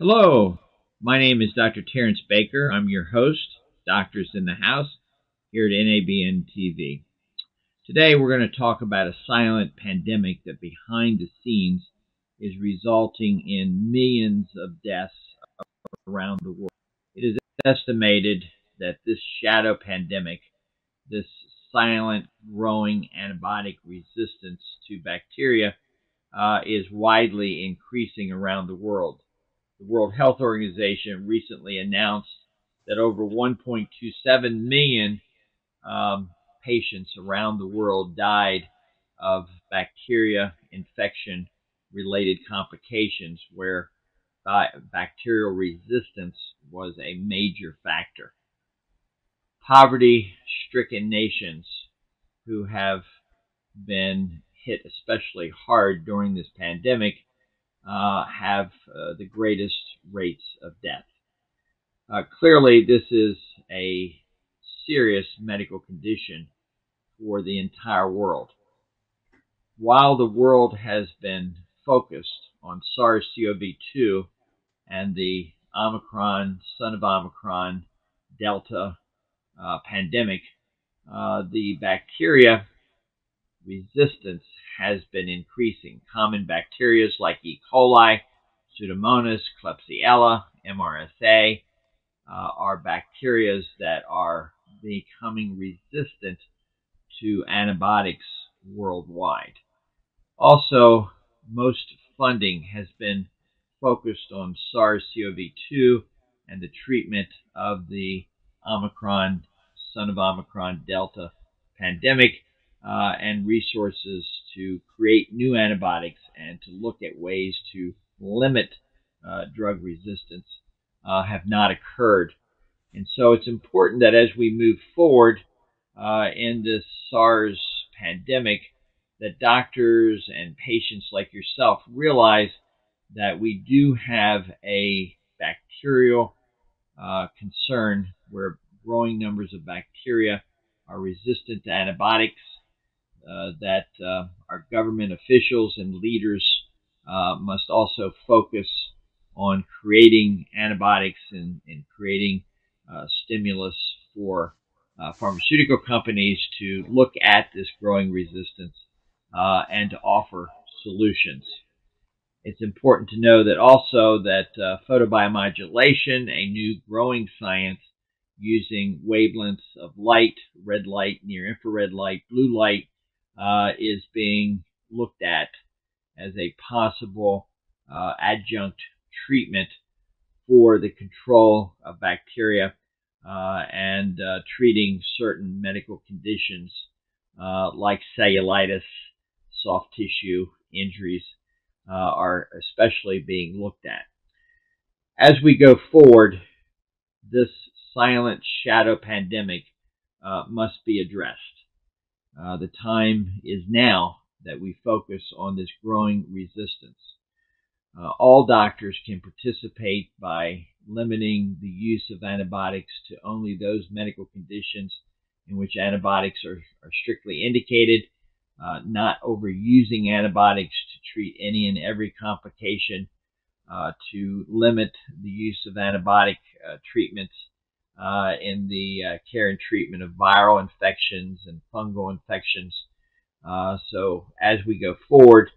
Hello, my name is Dr. Terrence Baker. I'm your host, Doctors in the House, here at NABN TV. Today we're going to talk about a silent pandemic that behind the scenes is resulting in millions of deaths around the world. It is estimated that this shadow pandemic, this silent growing antibiotic resistance to bacteria, is widely increasing around the world. The World Health Organization recently announced that over 1.27 million patients around the world died of bacteria infection related complications where bacterial resistance was a major factor. Poverty-stricken nations who have been hit especially hard during this pandemic have the greatest rates of death. Clearly, this is a serious medical condition for the entire world. While the world has been focused on SARS-CoV-2 and the Omicron, son of Omicron, Delta pandemic, the bacteria resistance has been increasing. Common bacteria like E. coli, Pseudomonas, Klebsiella, MRSA are bacteria that are becoming resistant to antibiotics worldwide. Also, most funding has been focused on SARS-CoV-2 and the treatment of the Omicron, son of Omicron, Delta pandemic, and resources to create new antibiotics and to look at ways to limit drug resistance have not occurred. And so it's important that as we move forward in this SARS pandemic, that doctors and patients like yourself realize that we do have a bacterial concern where growing numbers of bacteria are resistant to antibiotics, that our government officials and leaders must also focus on creating antibiotics and creating stimulus for pharmaceutical companies to look at this growing resistance and to offer solutions. It's important to know that also that photobiomodulation, a new growing science using wavelengths of light, red light, near infrared light, blue light, is being looked at as a possible adjunct treatment for the control of bacteria and treating certain medical conditions like cellulitis, soft tissue injuries are especially being looked at. As we go forward, this silent shadow pandemic must be addressed. The time is now that we focus on this growing resistance. All doctors can participate by limiting the use of antibiotics to only those medical conditions in which antibiotics are strictly indicated, not overusing antibiotics to treat any and every complication, to limit the use of antibiotic treatments in the care and treatment of viral infections and fungal infections. So as we go forward,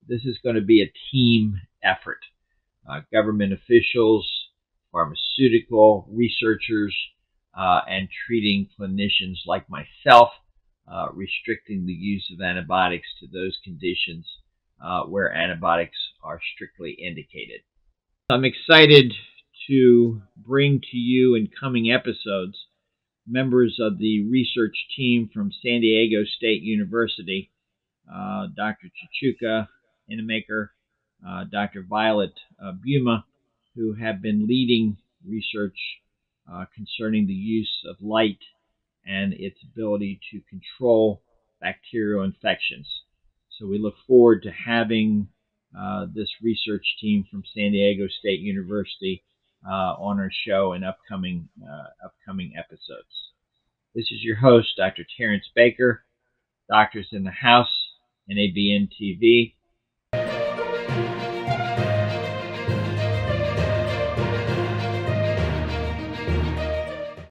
this is going to be a team effort. Government officials, pharmaceutical researchers, and treating clinicians like myself, restricting the use of antibiotics to those conditions where antibiotics are strictly indicated. I'm excited to bring to you in coming episodes members of the research team from San Diego State University, Dr. Chichuka Inamaker, Dr. Violet Buma, who have been leading research concerning the use of light and its ability to control bacterial infections. So we look forward to having this research team from San Diego State University on our show in upcoming episodes. This is your host, Dr. Terrence Baker, Doctors in the House, NABN TV.